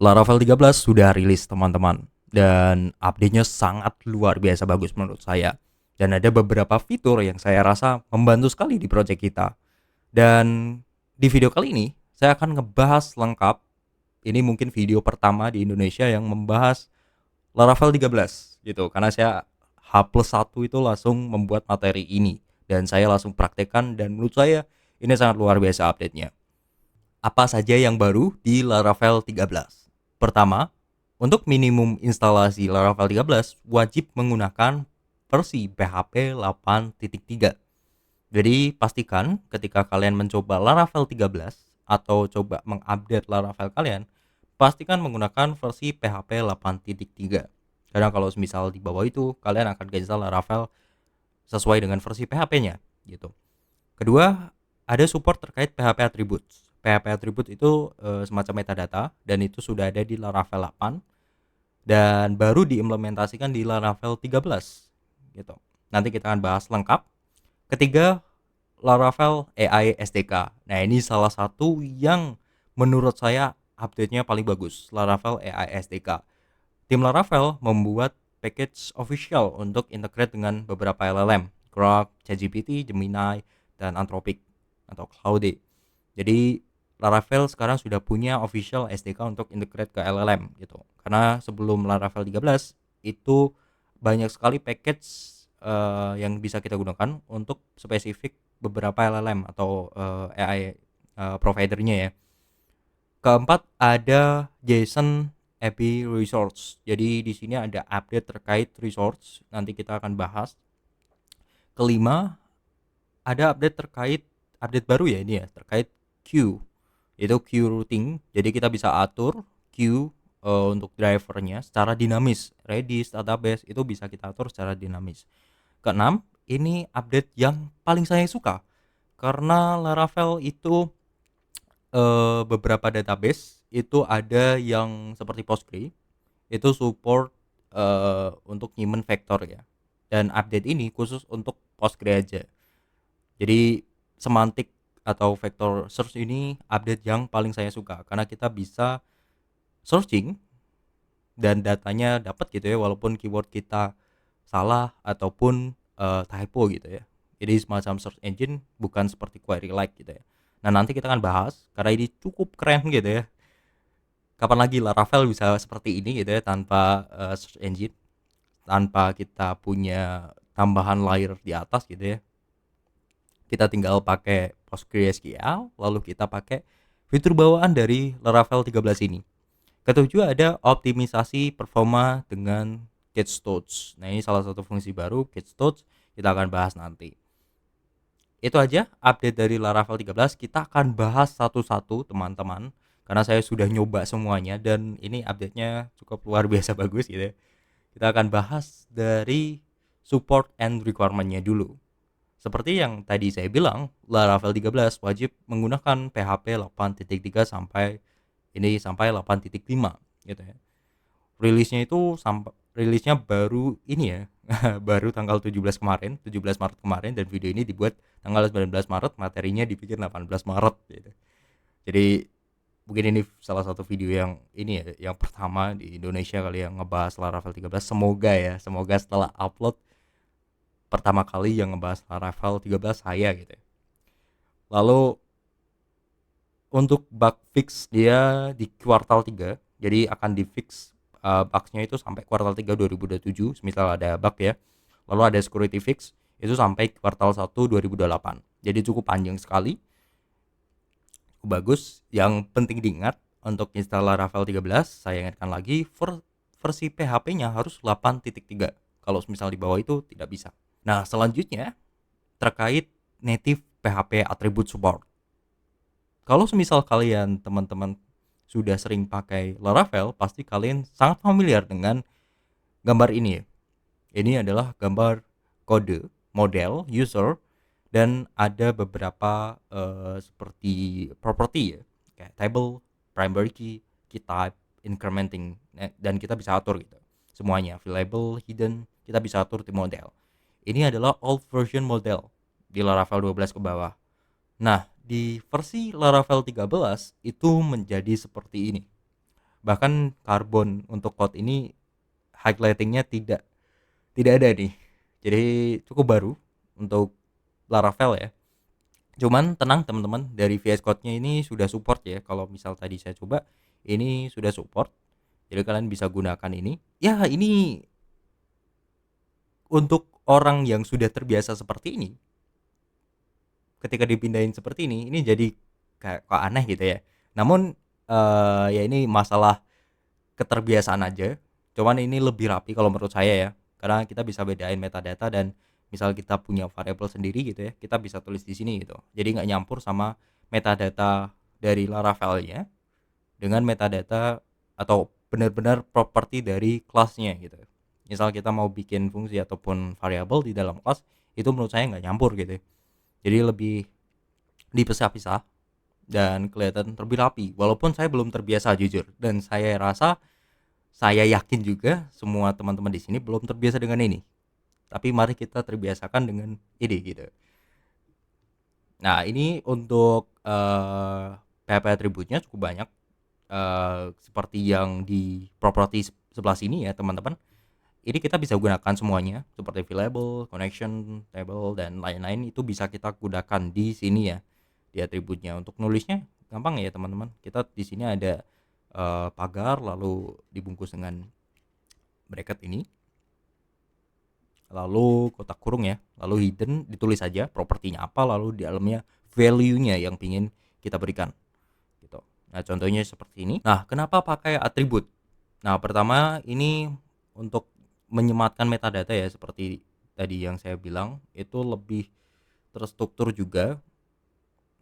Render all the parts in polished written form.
Laravel 13 sudah rilis teman-teman, dan update-nya sangat luar biasa bagus menurut saya. Dan ada beberapa fitur yang saya rasa membantu sekali di project kita. Dan di video kali ini saya akan ngebahas lengkap. Ini mungkin video pertama di Indonesia yang membahas Laravel 13 gitu. Karena saya H+1 itu langsung membuat materi ini dan saya langsung praktekkan, dan menurut saya ini sangat luar biasa update-nya. Apa saja yang baru di Laravel 13? Pertama, untuk minimum instalasi Laravel 13 wajib menggunakan versi PHP 8.3. Jadi pastikan ketika kalian mencoba Laravel 13 atau coba mengupdate Laravel kalian, pastikan menggunakan versi PHP 8.3. Karena kalau misal di bawah itu kalian akan cancel Laravel sesuai dengan versi PHP-nya gitu. Kedua, ada support terkait PHP attributes. PHP attribute itu semacam metadata, dan itu sudah ada di Laravel 8 dan baru diimplementasikan di Laravel 13 gitu. Nanti kita akan bahas lengkap. Ketiga, Laravel AI SDK. Nah, ini salah satu yang menurut saya update-nya paling bagus, Laravel AI SDK. Tim Laravel membuat package official untuk integrate dengan beberapa LLM, Grok, ChatGPT, Gemini, dan Anthropic atau Claude. Jadi Laravel sekarang sudah punya official SDK untuk integrate ke LLM gitu. Karena sebelum Laravel 13 itu banyak sekali package yang bisa kita gunakan untuk spesifik beberapa LLM atau AI providernya ya. Keempat, ada JSON API resource. Jadi di sini ada update terkait resource, nanti kita akan bahas. Kelima, ada update baru ya ini ya, terkait queue. Itu queue routing. Jadi kita bisa atur queue untuk drivernya secara dinamis. Redis, database itu bisa kita atur secara dinamis. Keenam, ini update yang paling saya suka karena Laravel itu beberapa database itu ada yang seperti Postgre itu support untuk nyimpen vektor ya. Dan update ini khusus untuk Postgre aja. Jadi semantik atau vector search ini update yang paling saya suka karena kita bisa searching dan datanya dapat gitu ya, walaupun keyword kita salah ataupun typo gitu ya. Jadi semacam search engine, bukan seperti query like gitu ya. Nah, nanti kita akan bahas karena ini cukup keren gitu ya. Kapan lagi Laravel bisa seperti ini gitu ya, tanpa search engine, tanpa kita punya tambahan layer di atas gitu ya. Kita tinggal pakai PostgreSQL, lalu kita pakai fitur bawaan dari Laravel 13 ini. Ketujuh, ada optimisasi performa dengan Catch-Touch. Nah, ini salah satu fungsi baru Catch-Touch, kita akan bahas nanti. Itu aja update dari Laravel 13. Kita akan bahas satu-satu teman-teman, karena saya sudah nyoba semuanya dan ini update-nya cukup luar biasa bagus gitu ya. Kita akan bahas dari support and requirement-nya dulu. Seperti yang tadi saya bilang, Laravel 13 wajib menggunakan PHP 8.3 sampai 8.5 gitu ya. Rilisnya baru ini ya. Baru tanggal 17 Maret kemarin, dan video ini dibuat tanggal 19 Maret, materinya dibikin 18 Maret gitu. Jadi mungkin ini salah satu video yang ini ya, yang pertama di Indonesia kali yang ngebahas Laravel 13. Semoga setelah upload pertama kali yang ngebahas Laravel 13 saya gitu ya. Lalu untuk bug fix dia di kuartal 3, jadi akan di fix bugs-nya itu sampai kuartal 3 2027, misal ada bug ya. Lalu ada security fix itu sampai kuartal 1 2028. Jadi cukup panjang sekali. Cukup bagus. Yang penting diingat, untuk install Laravel 13, saya ingatkan lagi, versi PHP-nya harus 8.3. Kalau misal di bawah itu tidak bisa. Nah, selanjutnya terkait native PHP attribute support. Kalau semisal kalian teman-teman sudah sering pakai Laravel, pasti kalian sangat familiar dengan gambar ini ya. Ini adalah gambar kode, model, user, dan ada beberapa seperti property ya, kayak table, primary key, key type, incrementing, dan kita bisa atur gitu. Semuanya, available, hidden, kita bisa atur di model. Ini adalah old version model di Laravel 12 ke bawah. Nah, di versi Laravel 13 itu menjadi seperti ini. Bahkan Carbon untuk code ini highlightingnya tidak ada nih. Jadi cukup baru untuk Laravel ya. Cuman tenang teman-teman, dari VS Code-nya ini sudah support ya. Kalau misal tadi saya coba, ini sudah support. Jadi kalian bisa gunakan ini. Ya, ini untuk orang yang sudah terbiasa seperti ini, ketika dipindahin seperti ini jadi kayak kok aneh gitu ya. Namun ya ini masalah keterbiasaan aja. Cuman ini lebih rapi kalau menurut saya ya. Karena kita bisa bedain metadata dan misal kita punya variabel sendiri gitu ya, kita bisa tulis di sini gitu. Jadi nggak nyampur sama metadata dari Laravel-nya dengan metadata atau benar-benar properti dari kelasnya gitu. Misal kita mau bikin fungsi ataupun variabel di dalam kelas, itu menurut saya nggak nyampur gitu. Jadi lebih dipisah-pisah dan kelihatan lebih rapi. Walaupun saya belum terbiasa jujur, dan saya yakin juga semua teman-teman di sini belum terbiasa dengan ini. Tapi mari kita terbiasakan dengan ini gitu. Nah, ini untuk PHP atributnya cukup banyak, seperti yang di property sebelah sini ya teman-teman. Ini kita bisa gunakan semuanya seperti label, connection, table dan lain-lain, itu bisa kita gunakan di sini ya di atributnya. Untuk nulisnya gampang ya teman-teman. Kita di sini ada pagar lalu dibungkus dengan bracket ini, lalu kotak kurung ya, lalu hidden ditulis saja propertinya apa, lalu di dalamnya value-nya yang pingin kita berikan gitu. Nah, contohnya seperti ini. Nah, kenapa pakai atribut? Nah, pertama ini untuk menyematkan metadata ya, seperti tadi yang saya bilang, itu lebih terstruktur juga.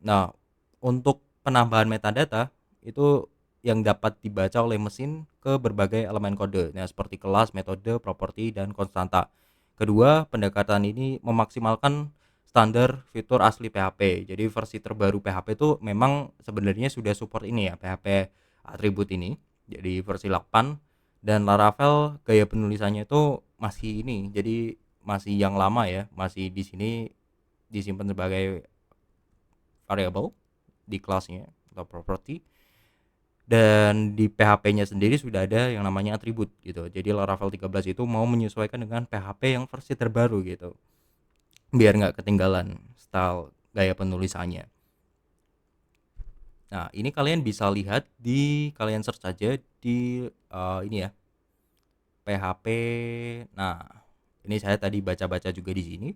Nah, untuk penambahan metadata itu yang dapat dibaca oleh mesin ke berbagai elemen kode. Nah, seperti kelas, metode, properti, dan konstanta. Kedua, pendekatan ini memaksimalkan standar fitur asli PHP. Jadi versi terbaru PHP itu memang sebenarnya sudah support ini ya, PHP atribut ini. Jadi versi 8, dan Laravel gaya penulisannya itu masih ini. Jadi masih yang lama ya, masih di sini disimpan sebagai variable di kelasnya atau property, dan di PHP-nya sendiri sudah ada yang namanya atribut gitu. Jadi Laravel 13 itu mau menyesuaikan dengan PHP yang versi terbaru gitu, biar nggak ketinggalan style gaya penulisannya. Nah, ini kalian bisa lihat kalian search aja di ini ya, PHP. Nah, ini saya tadi baca-baca juga di sini.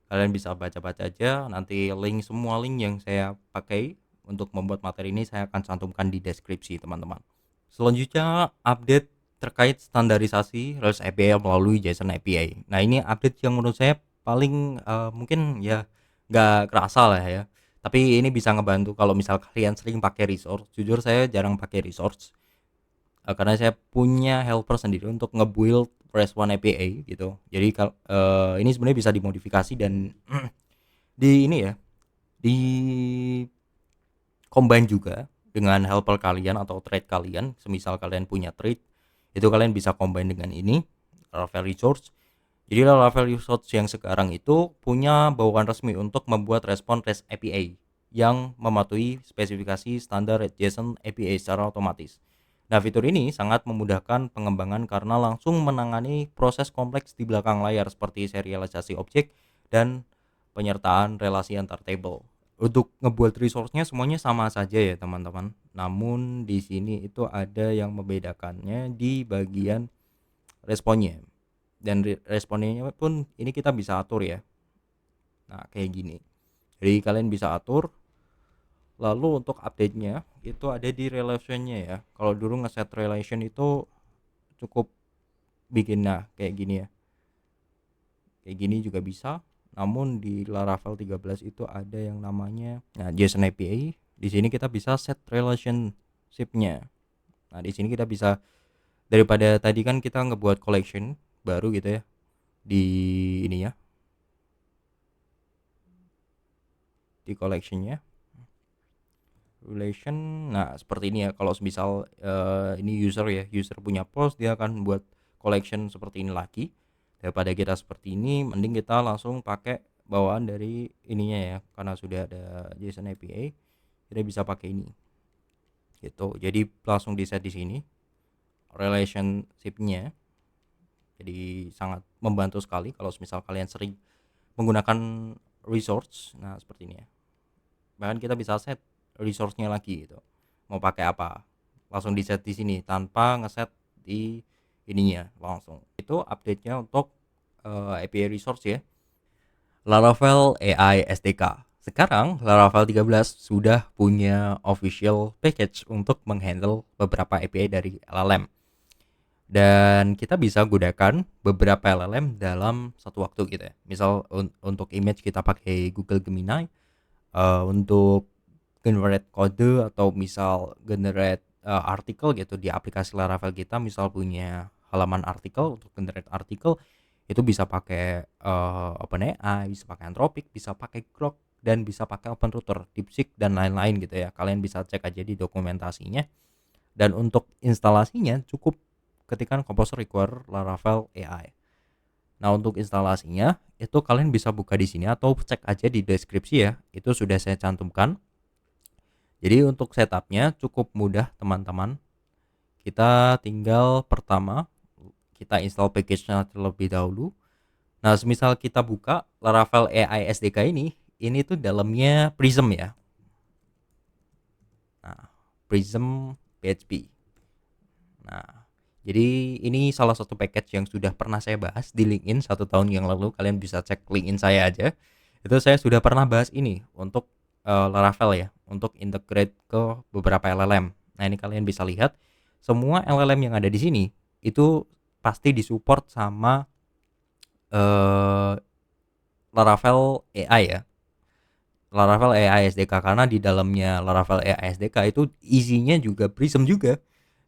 Kalian bisa baca-baca aja, nanti semua link yang saya pakai untuk membuat materi ini saya akan cantumkan di deskripsi teman-teman. Selanjutnya update terkait standarisasi REST API melalui JSON API. Nah, ini update yang menurut saya paling mungkin ya nggak kerasa lah ya. Tapi ini bisa ngebantu kalau misal kalian sering pakai resource. Jujur saya jarang pakai resource, karena saya punya helper sendiri untuk nge-build REST1 API gitu. Jadi ini sebenarnya bisa dimodifikasi dan di ini ya, di combine juga dengan helper kalian atau thread kalian. Semisal kalian punya thread, itu kalian bisa combine dengan ini Laravel Resource. Jadi Laravel Resource yang sekarang itu punya bawaan resmi untuk membuat respon REST API yang mematuhi spesifikasi standar JSON API secara otomatis. Nah, fitur ini sangat memudahkan pengembangan karena langsung menangani proses kompleks di belakang layar seperti serialisasi objek dan penyertaan relasi antar table. Untuk ngebuat resource-nya semuanya sama saja ya teman-teman. Namun di sini itu ada yang membedakannya di bagian responnya. Dan responnya pun ini kita bisa atur ya. Nah, kayak gini. Jadi kalian bisa atur. Lalu untuk update-nya itu ada di relation-nya ya. Kalau dulu ngeset relation itu cukup bikin kayak gini ya. Kayak gini juga bisa. Namun di Laravel 13 itu ada yang namanya JSON API. Di sini kita bisa set relationship-nya. Nah, di sini kita bisa, daripada tadi kan kita ngebuat collection baru gitu ya di ini ya, di collection-nya relation. Nah, seperti ini ya. Kalau misal ini user punya post, dia akan buat collection seperti ini lagi. Daripada kita seperti ini, mending kita langsung pakai bawaan dari ininya ya, karena sudah ada JSON API kita bisa pakai ini gitu. Jadi langsung di set di sini. relationship-nya. Jadi sangat membantu sekali kalau misal kalian sering menggunakan resource. Nah, seperti ini ya. Bahkan kita bisa set resource-nya lagi gitu. Mau pakai apa? Langsung di set di sini tanpa ngeset di ininya langsung. Itu update-nya untuk API resource ya. Laravel AI SDK. Sekarang Laravel 13 sudah punya official package untuk menghandle beberapa API dari LLM. Dan kita bisa gunakan beberapa LLM dalam satu waktu gitu ya. Misal untuk image kita pakai Google Gemini, untuk generate kode atau misal generate artikel gitu di aplikasi Laravel kita, misal punya halaman artikel untuk generate artikel itu bisa pakai OpenAI, bisa pakai Anthropic, bisa pakai Grok, dan bisa pakai OpenRouter, DeepSeek dan lain-lain gitu ya. Kalian bisa cek aja di dokumentasinya. Dan untuk instalasinya cukup ketikkan Composer require Laravel AI. Nah, untuk instalasinya itu kalian bisa buka di sini atau cek aja di deskripsi ya. Itu sudah saya cantumkan. Jadi untuk setupnya cukup mudah teman-teman. Kita tinggal pertama kita install package-nya terlebih dahulu. Nah, semisal kita buka Laravel AI SDK ini tuh dalamnya Prism ya. Nah, Prism PHP. Nah, jadi ini salah satu package yang sudah pernah saya bahas di LinkedIn 1 tahun yang lalu. Kalian bisa cek LinkedIn saya aja. Itu saya sudah pernah bahas ini untuk Laravel ya, untuk integrate ke beberapa LLM. Nah, ini kalian bisa lihat semua LLM yang ada di sini itu pasti disupport sama Laravel AI ya. Laravel AI SDK, karena di dalamnya Laravel AI SDK itu isinya juga Prism juga.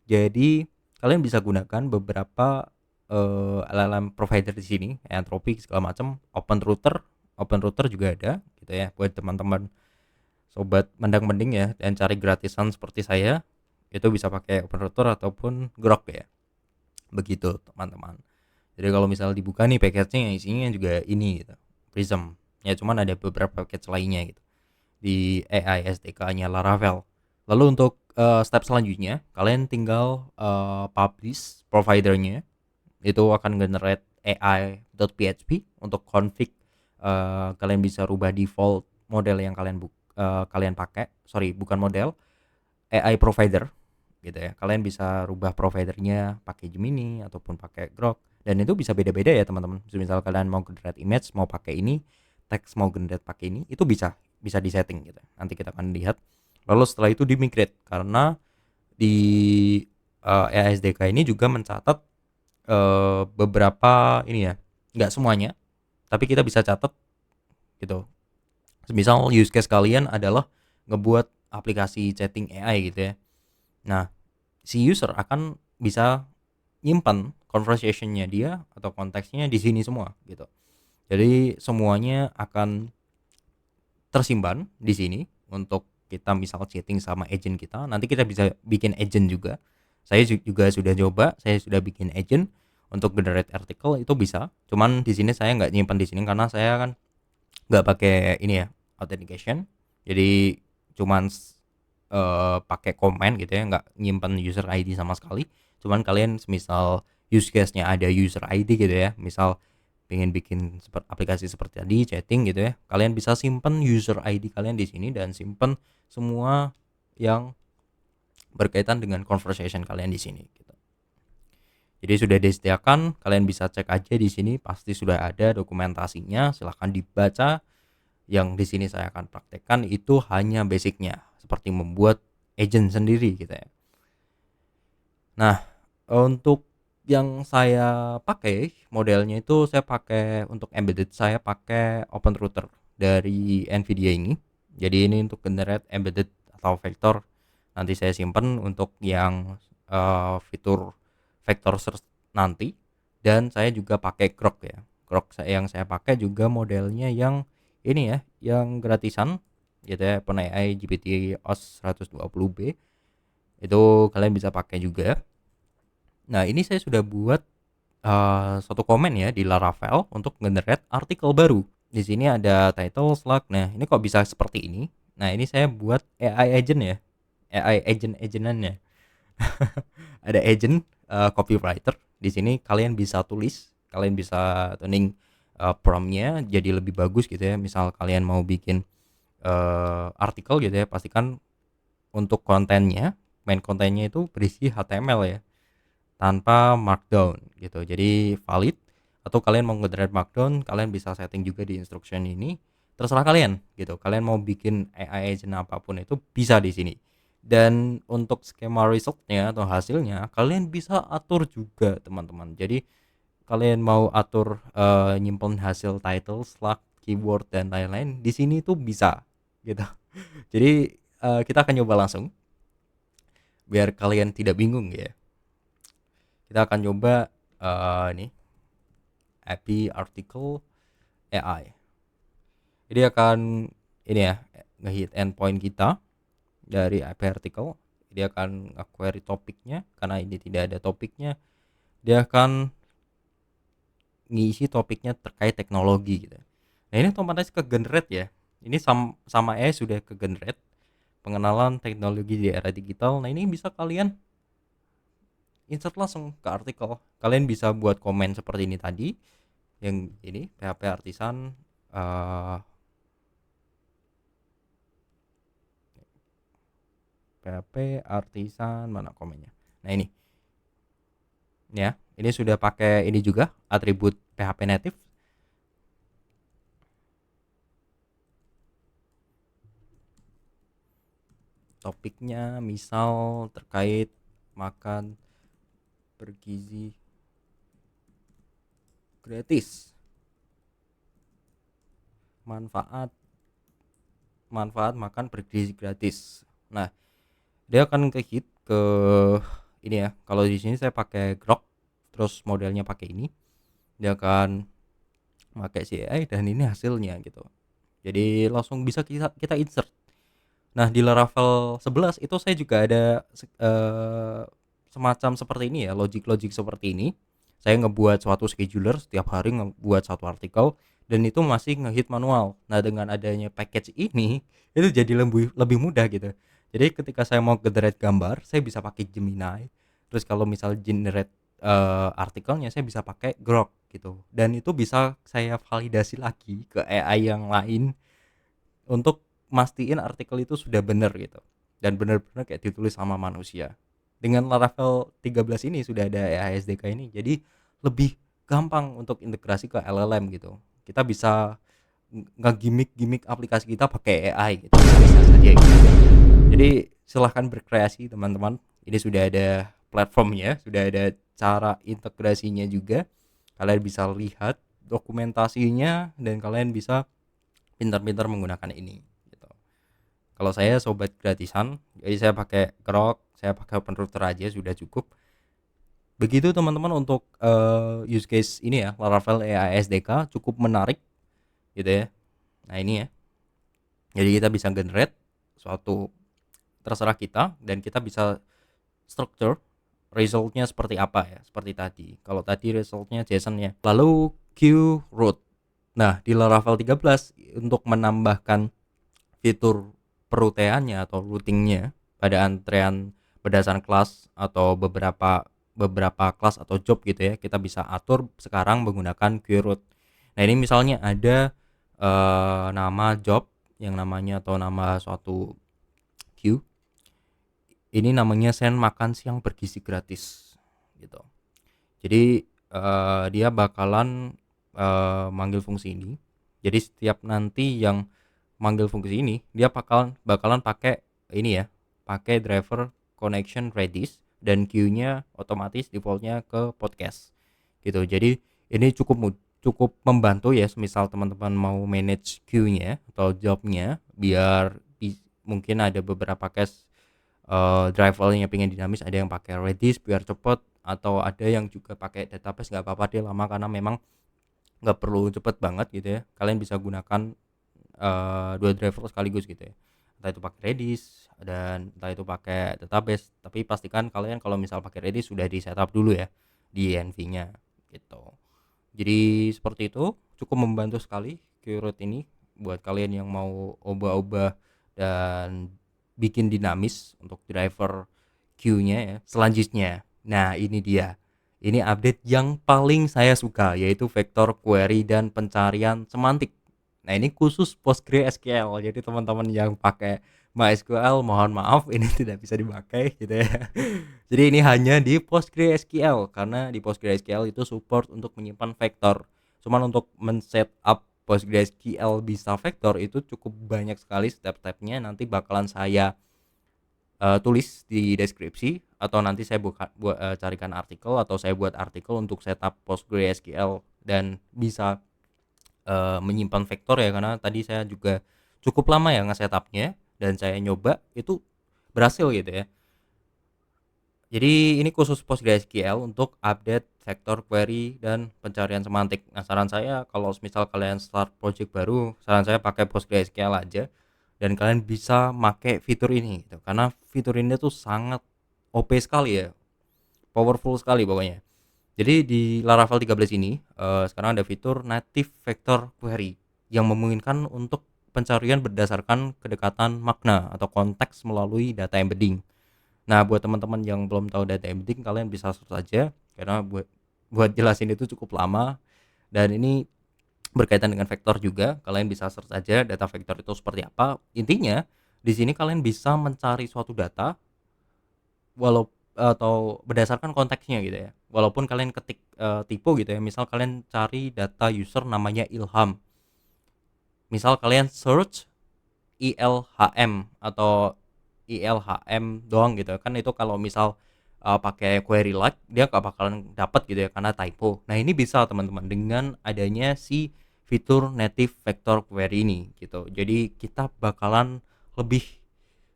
Jadi kalian bisa gunakan beberapa LLM provider di sini, Anthropic segala macam, OpenRouter juga ada gitu ya, buat teman-teman sobat mendang-mending ya dan cari gratisan seperti saya, itu bisa pakai OpenRouter ataupun Grok ya. Begitu teman-teman. Jadi kalau misalnya dibuka nih package-nya isinya juga ini gitu, Prism. Ya cuman ada beberapa package lainnya gitu di AI SDK-nya Laravel. Lalu untuk step selanjutnya kalian tinggal publish providernya, itu akan generate AI.php untuk config. Kalian bisa rubah default model yang kalian pakai, sorry bukan model, AI provider gitu ya. Kalian bisa rubah providernya pakai Gemini ataupun pakai Grok, dan itu bisa beda-beda ya teman-teman. Misal kalian mau generate image mau pakai ini, teks mau generate pakai ini, itu bisa disetting gitu. Nanti kita akan lihat. Lalu setelah itu di migrate, karena di AI SDK ini juga mencatat beberapa ini ya, nggak semuanya, tapi kita bisa catat gitu. Misal use case kalian adalah ngebuat aplikasi chatting AI gitu ya. Nah, si user akan bisa nyimpan conversationnya dia atau konteksnya di sini semua gitu. Jadi semuanya akan tersimpan di sini untuk kita misal chatting sama agent kita. Nanti kita bisa bikin agent juga. Saya juga sudah coba, saya sudah bikin agent untuk generate artikel, itu bisa. Cuman di sini saya nggak nyimpan di sini karena saya kan nggak pakai ini ya, authentication. Jadi cuman pakai komen gitu ya, nggak nyimpan user ID sama sekali. Cuman kalian misal use case-nya ada user ID gitu ya, misal pengen bikin aplikasi seperti tadi chatting gitu ya, kalian bisa simpen user ID kalian di sini dan simpen semua yang berkaitan dengan conversation kalian di sini gitu. Jadi sudah disediakan, kalian bisa cek aja di sini, pasti sudah ada dokumentasinya, silahkan dibaca. Yang di sini saya akan praktekkan itu hanya basicnya, seperti membuat agent sendiri gitu ya. Nah, untuk yang saya pakai modelnya itu, saya pakai untuk embedded, saya pakai OpenRouter dari Nvidia ini. Jadi ini untuk generate embedded atau vector. Nanti saya simpan untuk yang fitur vector search nanti. Dan saya juga pakai Grok ya. Grok yang saya pakai juga modelnya yang ini ya, yang gratisan gitu ya, OpenAI GPT-OS 120B. Itu kalian bisa pakai juga. Nah, ini saya sudah buat suatu komen ya di Laravel untuk generate artikel baru. Di sini ada title, slug. Nah, ini kok bisa seperti ini? Nah, ini saya buat AI agent ya. AI agentannya. Ada agent copywriter. Di sini kalian bisa tulis, kalian bisa tuning prompt-nya jadi lebih bagus gitu ya. Misal kalian mau bikin artikel gitu ya, pastikan untuk kontennya, main kontennya itu berisi HTML ya, tanpa markdown gitu. Jadi valid. Atau kalian mau nge-drag markdown, kalian bisa setting juga di instruction ini. Terserah kalian gitu. Kalian mau bikin AI agent apapun itu bisa di sini. Dan untuk skema resultnya atau hasilnya, kalian bisa atur juga teman-teman. Jadi kalian mau atur nyimpen hasil title, slug, keyword dan lain-lain, di sini tuh bisa gitu. Jadi kita akan coba langsung biar kalian tidak bingung ya. Kita akan coba ini API article AI. Jadi akan ini ya, ngehit endpoint kita dari API article. Dia akan query topiknya, karena ini tidak ada topiknya. Dia akan ngisi topiknya terkait teknologi gitu. Nah ini otomatis ke generate ya. Ini sama AI sudah ke generate pengenalan teknologi di era digital. Nah ini bisa kalian insert langsung ke artikel. Kalian bisa buat komen seperti ini tadi, yang ini PHP artisan PHP artisan mana komennya. Nah ini ya, ini sudah pakai ini juga atribut PHP native. Topiknya misal terkait makan bergizi gratis, manfaat makan bergizi gratis. Nah dia akan ke hit ke ini ya. Kalau di sini saya pakai Grok, terus modelnya pakai ini, dia akan pakai CI dan ini hasilnya gitu. Jadi langsung bisa kita insert. Nah di Laravel 11 itu saya juga ada semacam seperti ini ya, logic seperti ini. Saya ngebuat suatu scheduler, setiap hari ngebuat satu artikel, dan itu masih ngehit manual. Nah dengan adanya package ini itu jadi lebih mudah gitu. Jadi ketika saya mau generate gambar, saya bisa pakai Gemini. Terus kalau misal generate artikelnya, saya bisa pakai Grok gitu. Dan itu bisa saya validasi lagi ke AI yang lain untuk mastiin artikel itu sudah benar gitu. Dan benar-benar kayak ditulis sama manusia. Dengan Laravel 13 ini sudah ada AI SDK ini, jadi lebih gampang untuk integrasi ke LLM gitu. Kita bisa nge-gimmick aplikasi kita pakai AI gitu, bisa saja gitu. Jadi silahkan berkreasi teman-teman. Ini sudah ada platformnya, sudah ada cara integrasinya juga. Kalian bisa lihat dokumentasinya dan kalian bisa pintar-pintar menggunakan ini gitu. Kalau saya sobat gratisan, jadi saya pakai Grok, saya pakai open router aja sudah cukup. Begitu teman-teman untuk use case ini ya, Laravel AI SDK cukup menarik gitu ya. Nah ini ya, jadi kita bisa generate suatu, terserah kita, dan kita bisa structure resultnya seperti apa ya, seperti tadi. Kalau tadi resultnya JSON ya. Lalu QRoot. Nah di Laravel 13 untuk menambahkan fitur peruteannya atau routingnya pada antrean berdasarkan kelas atau beberapa kelas atau job gitu ya, kita bisa atur sekarang menggunakan QRoot. Nah ini misalnya ada nama job yang namanya atau nama suatu queue, ini namanya send makan siang bergizi gratis gitu. Jadi dia bakalan manggil fungsi ini. Jadi setiap nanti yang manggil fungsi ini, dia bakalan pakai ini ya, pakai driver connection Redis, dan queue-nya otomatis defaultnya ke podcast gitu. Jadi ini cukup membantu ya, misal teman-teman mau manage queue-nya atau job-nya, biar mungkin ada beberapa case drivernya pengen dinamis, ada yang pakai Redis biar cepet, atau ada yang juga pakai database, nggak apa-apa dia lama karena memang nggak perlu cepet banget gitu ya. Kalian bisa gunakan dua driver sekaligus gitu ya, entah itu pakai Redis dan entah itu pakai database. Tapi pastikan kalian kalau misal pakai Redis sudah di setup dulu ya di env-nya gitu. Jadi seperti itu, cukup membantu sekali QRoot ini buat kalian yang mau ubah-ubah dan bikin dinamis untuk driver queue-nya ya. Selanjutnya Nah, ini dia. Ini update yang paling saya suka, yaitu vektor query dan pencarian semantik. Nah, ini khusus PostgreSQL. Jadi teman-teman yang pakai MySQL, mohon maaf ini tidak bisa dipakai gitu ya. Jadi ini hanya di PostgreSQL karena di PostgreSQL itu support untuk menyimpan vektor. Cuman untuk men-setup PostgreSQL bisa vektor itu cukup banyak sekali step-stepnya. Nanti bakalan saya tulis di deskripsi, atau nanti saya carikan artikel, atau saya buat artikel untuk setup PostgreSQL dan bisa menyimpan vektor ya, karena tadi saya juga cukup lama ya nge-setupnya dan saya nyoba itu berhasil gitu ya. Jadi ini khusus PostgreSQL untuk update vektor query dan pencarian semantik. Nah, saran saya kalau misal kalian start project baru, saran saya pakai PostgreSQL aja dan kalian bisa pakai fitur ini gitu. Karena fitur ini tuh sangat OP sekali ya, powerful sekali pokoknya. Jadi di Laravel 13 ini sekarang ada fitur native vector query yang memungkinkan untuk pencarian berdasarkan kedekatan makna atau konteks melalui data embedding. Nah, buat teman-teman yang belum tahu data embedding, kalian bisa search saja karena buat jelasin itu cukup lama, dan ini berkaitan dengan vektor juga. Kalian bisa search aja data vektor itu seperti apa. Intinya di sini kalian bisa mencari suatu data walau atau berdasarkan konteksnya gitu ya. Walaupun kalian ketik tipe gitu ya. Misal kalian cari data user namanya Ilham. Misal kalian search ILHM atau ILHM doang gitu kan, itu kalau misal pakai query like dia gak bakalan dapat gitu ya karena typo. Nah, ini bisa teman-teman dengan adanya si fitur native vector query ini gitu. Jadi kita bakalan lebih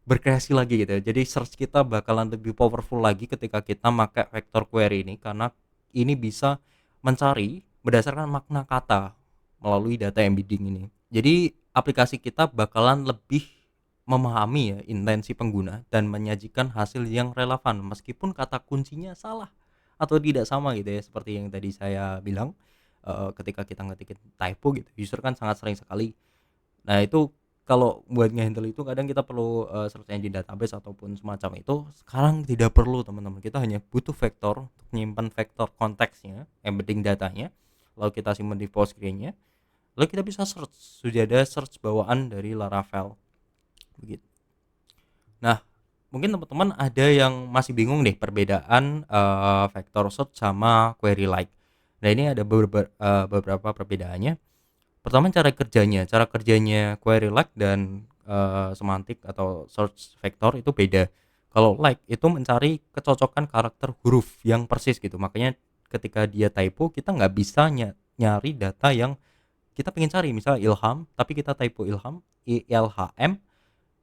berkreasi lagi gitu ya. Jadi search kita bakalan lebih powerful lagi ketika kita pakai vector query ini, karena ini bisa mencari berdasarkan makna kata melalui data embedding ini. Jadi aplikasi kita bakalan lebih memahami ya intensi pengguna dan menyajikan hasil yang relevan meskipun kata kuncinya salah atau tidak sama gitu ya, seperti yang tadi saya bilang. Ketika kita ngetikin typo gitu, user kan sangat sering sekali. Nah, itu kalau buat ngehandle itu kadang kita perlu search engine database ataupun semacam itu. Sekarang tidak perlu teman-teman, kita hanya butuh vektor untuk menyimpan vektor konteksnya, embedding datanya, lalu kita simpan di Postgre-nya, lalu kita bisa search. Sudah ada search bawaan dari Laravel begitu. Nah, mungkin teman-teman ada yang masih bingung nih perbedaan vector search sama query like. Nah, ini ada beberapa perbedaannya. Pertama, cara kerjanya query like dan semantik atau search vector itu beda. Kalau like itu mencari kecocokan karakter huruf yang persis gitu, makanya ketika dia typo kita nggak bisa nyari data yang kita pengen cari. Misal Ilham tapi kita typo Ilham ILHM,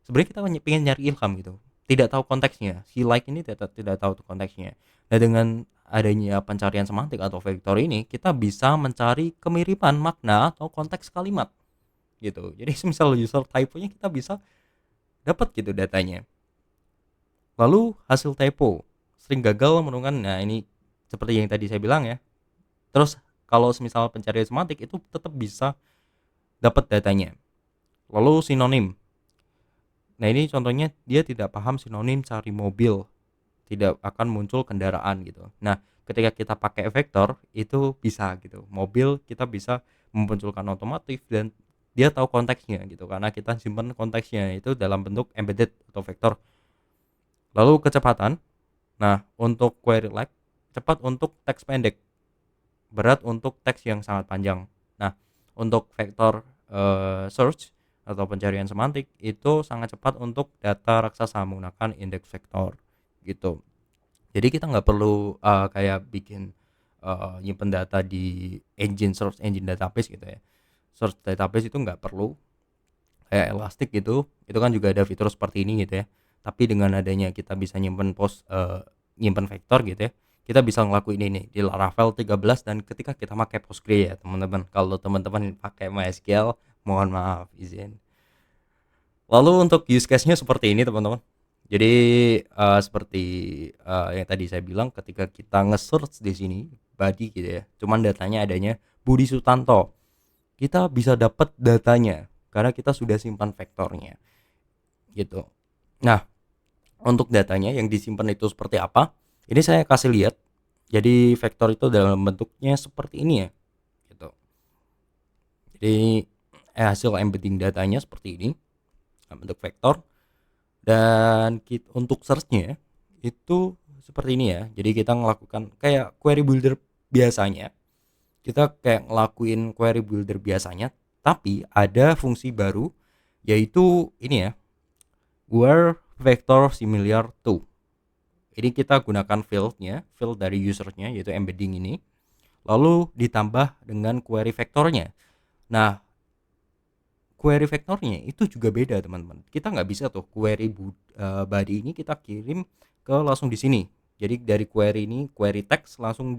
sebenarnya kita pengen nyari Ilham gitu, tidak tahu konteksnya. Si like ini tidak tahu konteksnya. Nah, dengan adanya pencarian semantik atau vektor ini, kita bisa mencari kemiripan makna atau konteks kalimat gitu. Jadi misal user typo-nya kita bisa dapat gitu datanya. Lalu hasil typo sering gagal menemukan. Nah, ini seperti yang tadi saya bilang ya. Terus kalau misal pencarian semantik itu tetap bisa dapat datanya. Lalu sinonim. Nah, ini contohnya dia tidak paham sinonim cari mobil, tidak akan muncul kendaraan gitu. Nah, ketika kita pakai vektor itu bisa gitu. Mobil kita bisa memunculkan otomotif dan dia tahu konteksnya gitu karena kita simpan konteksnya itu dalam bentuk embedded atau vektor. Lalu kecepatan. Nah, untuk query like cepat untuk teks pendek, berat untuk teks yang sangat panjang. Nah, untuk vektor search atau pencarian semantik itu sangat cepat untuk data raksasa menggunakan indeks vektor gitu. Jadi kita nggak perlu kayak bikin nyimpen data di search engine database gitu ya. Search database itu nggak perlu, kayak Elastic gitu. Itu kan juga ada fitur seperti ini gitu ya. Tapi dengan adanya kita bisa nyimpen vektor gitu ya, kita bisa ngelakuin ini di Laravel 13. Dan ketika kita pakai Postgre ya teman-teman, kalau teman-teman pakai MySQL mohon maaf izin. Lalu untuk use case-nya seperti ini teman-teman. Jadi seperti yang tadi saya bilang, ketika kita nge-search di sini Budi gitu ya, cuman datanya adanya Budi Sutanto, kita bisa dapat datanya karena kita sudah simpan vektornya gitu. Nah, untuk datanya yang disimpan itu seperti apa? Ini saya kasih lihat. Jadi vektor itu dalam bentuknya seperti ini ya, gitu. Jadi hasil embedding datanya seperti ini dalam bentuk vektor, dan untuk search-nya itu seperti ini ya. Jadi kita melakukan kayak query builder biasanya. Kita kayak ngelakuin query builder biasanya, tapi ada fungsi baru yaitu ini ya, where vector similar to. Ini kita gunakan field dari usernya yaitu embedding ini, lalu ditambah dengan query vektornya. Nah, query vektornya itu juga beda teman-teman. Kita nggak bisa tuh query body ini kita kirim ke langsung di sini. Jadi dari query ini, query text langsung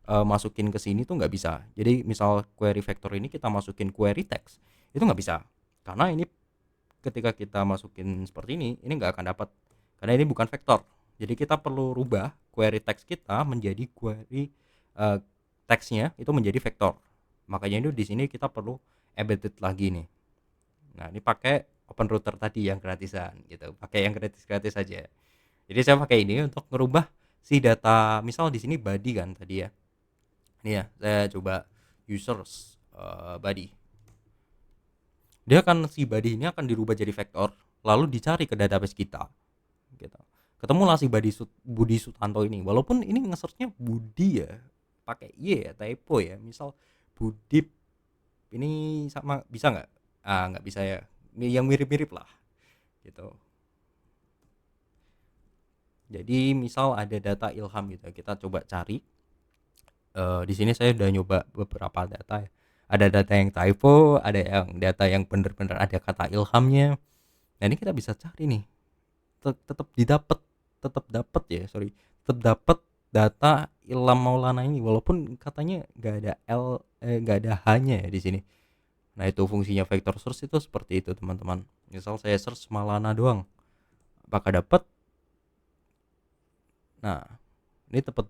masukin ke sini tuh nggak bisa. Jadi misal query vektor ini kita masukin query text, itu nggak bisa. Karena ini ketika kita masukin seperti ini nggak akan dapat. Karena ini bukan vektor. Jadi kita perlu rubah query text kita menjadi query text-nya itu menjadi vektor. Makanya itu di sini kita perlu embedded lagi nih. Nah, ini pakai open router tadi yang gratisan gitu. Pakai yang gratis-gratis saja. Jadi saya pakai ini untuk merubah si data, misal di sini body kan tadi ya. Ini ya, saya coba users body. Dia akan si body ini akan dirubah jadi vektor, lalu dicari ke database kita. Gitu. Ketemulah si Budi Sutanto ini. Walaupun ini nge-search-nya Budi ya, pakai Y ya, typo ya. Misal Budip ini sama, bisa nggak? Nggak bisa ya. Ini yang mirip-mirip lah gitu. Jadi misal ada data Ilham gitu, kita coba cari. Di sini saya udah nyoba beberapa data ya. Ada data yang typo, ada yang data yang bener-bener ada kata Ilhamnya. Nah, ini kita bisa cari nih. Tetap dapat ya, tetap dapat data Ilham Maulana ini, walaupun katanya nggak ada nggak ada hanya ya di sini. Nah, itu fungsinya vector search itu seperti itu teman-teman. Misal saya search Maulana doang, apakah dapat? Nah, ini tetap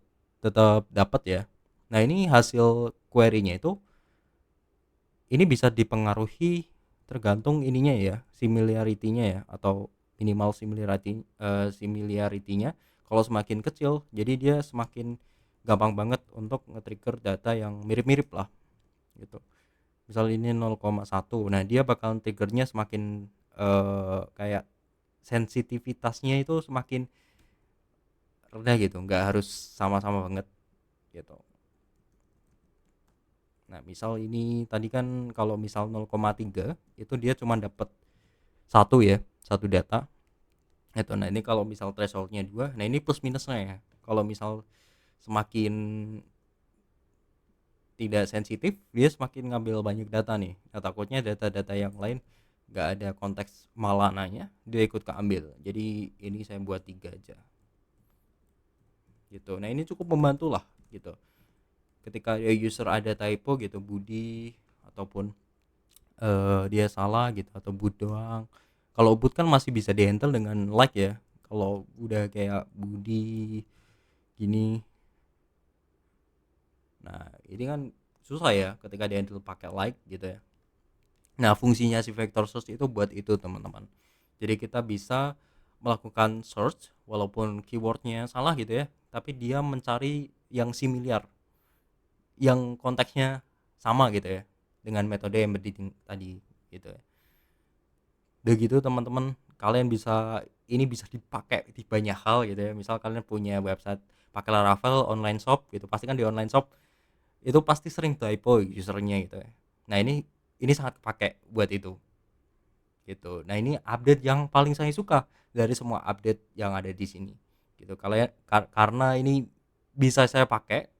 dapat ya. Nah, ini hasil query-nya itu ini bisa dipengaruhi tergantung ininya ya, similarity-nya ya, atau minimal similarity-nya. Kalau semakin kecil, jadi dia semakin gampang banget untuk nge-trigger data yang mirip-mirip lah gitu. Misal ini 0,1, nah dia bakal triggernya semakin kayak sensitivitasnya itu semakin rendah gitu, nggak harus sama-sama banget gitu. Nah, misal ini tadi kan kalau misal 0,3 itu dia cuma dapat satu ya, satu data itu. Nah, ini kalau misal thresholdnya 2, nah ini plus minusnya ya. Kalau misal semakin tidak sensitif, dia semakin ngambil banyak data nih. Nah, takutnya data-data yang lain nggak ada konteks malananya, dia ikut keambil. Jadi ini saya buat 3 aja gitu. Nah, ini cukup membantu lah gitu. Ketika user ada typo gitu, Budi ataupun dia salah gitu, atau boot doang. Kalau boot kan masih bisa di-handle dengan like ya. Kalau udah kayak Budi gini, nah ini kan susah ya ketika di-handle pakai like gitu ya. Nah, fungsinya si vector search itu buat itu teman-teman. Jadi kita bisa melakukan search walaupun keywordnya salah gitu ya, tapi dia mencari yang similar, yang konteksnya sama gitu ya, dengan metode embedding tadi gitu ya. Udah gitu teman-teman, kalian bisa, ini bisa dipakai di banyak hal gitu ya. Misal kalian punya website pakai Laravel online shop gitu, pasti kan di online shop itu pasti sering typo usernya gitu ya. Nah, ini sangat kepake buat itu gitu. Nah, ini update yang paling saya suka dari semua update yang ada di sini gitu. Kalian karena ini bisa saya pakai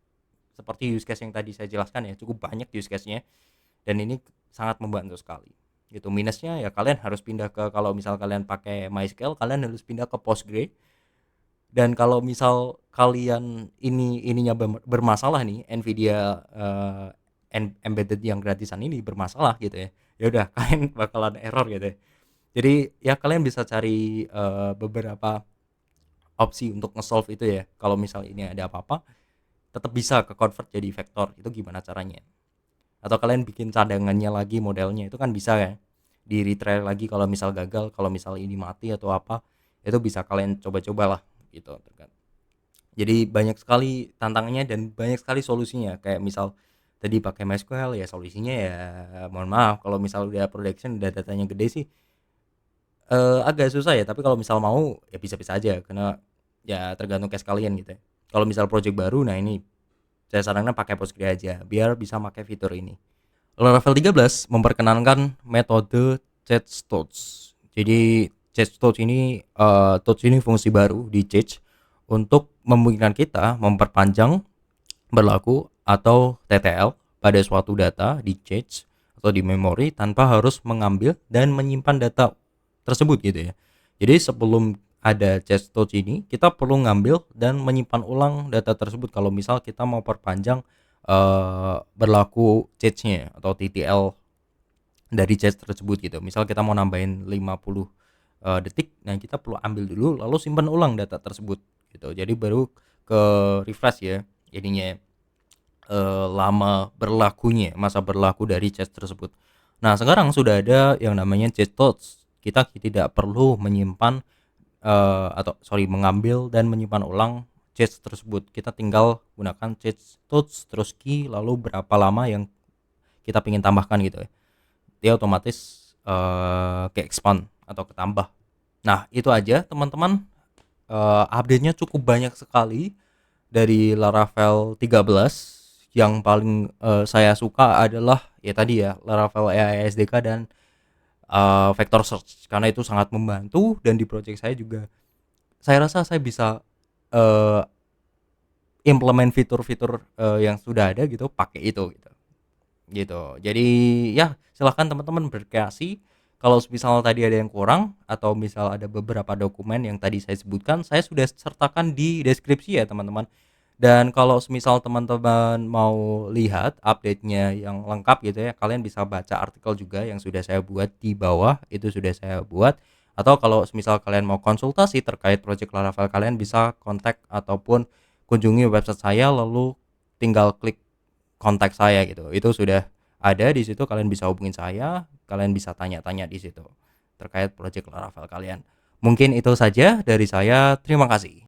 seperti use case yang tadi saya jelaskan ya, cukup banyak use case-nya, dan ini sangat membantu sekali gitu. Minusnya ya kalian harus pindah ke, kalau misal kalian pakai MySQL kalian harus pindah ke Postgre, dan kalau misal kalian ininya bermasalah nih, Nvidia embedded yang gratisan ini bermasalah gitu ya, ya udah kalian bakalan error gitu ya. Jadi ya kalian bisa cari beberapa opsi untuk nge-solve itu ya. Kalau misal ini ada apa-apa tetap bisa ke convert jadi vektor, itu gimana caranya? Atau kalian bikin cadangannya lagi modelnya, itu kan bisa ya, di retry lagi kalau misal gagal, kalau misal ini mati atau apa, itu bisa kalian coba-coba lah gitu. Jadi banyak sekali tantangannya dan banyak sekali solusinya. Kayak misal tadi pakai MySQL, ya solusinya ya mohon maaf kalau misal udah production, udah datanya gede sih, agak susah ya, tapi kalau misal mau ya bisa-bisa aja karena ya tergantung case kalian gitu ya. Kalau misal project baru, nah ini saya sarankan pakai Postgre aja biar bisa pakai fitur ini. Level 13 memperkenalkan metode Checktouch. Jadi Checktouch ini touch ini fungsi baru di Chech untuk memungkinkan kita memperpanjang, berlaku atau TTL pada suatu data di cache atau di memori tanpa harus mengambil dan menyimpan data tersebut gitu ya. Jadi sebelum ada cache touch ini, kita perlu ngambil dan menyimpan ulang data tersebut kalau misal kita mau perpanjang berlaku cache-nya atau TTL dari cache tersebut gitu. Misal kita mau nambahin 50 detik, nah kita perlu ambil dulu lalu simpan ulang data tersebut gitu. Jadi baru ke refresh ya jadinya lama berlakunya, masa berlaku dari chat tersebut. Nah, sekarang sudah ada yang namanya chat touch. Kita tidak perlu menyimpan mengambil dan menyimpan ulang chat tersebut. Kita tinggal gunakan chat touch terus key lalu berapa lama yang kita ingin tambahkan gitu ya. Dia otomatis ke expand atau ketambah. Nah, itu aja teman-teman. Update-nya cukup banyak sekali dari Laravel 13. Yang paling saya suka adalah ya tadi ya Laravel AI SDK dan vector search karena itu sangat membantu, dan di project saya juga saya rasa saya bisa uh, implement fitur-fitur yang sudah ada gitu pakai itu gitu. Jadi ya silahkan teman-teman berkreasi. Kalau misal tadi ada yang kurang atau misal ada beberapa dokumen yang tadi saya sebutkan, saya sudah sertakan di deskripsi ya teman-teman. Dan kalau misal teman-teman mau lihat update-nya yang lengkap gitu ya, kalian bisa baca artikel juga yang sudah saya buat di bawah, itu sudah saya buat. Atau kalau misal kalian mau konsultasi terkait project Laravel, kalian bisa kontak ataupun kunjungi website saya lalu tinggal klik kontak saya gitu. Itu sudah ada di situ, kalian bisa hubungin saya, kalian bisa tanya-tanya di situ terkait project Laravel kalian. Mungkin itu saja dari saya. Terima kasih.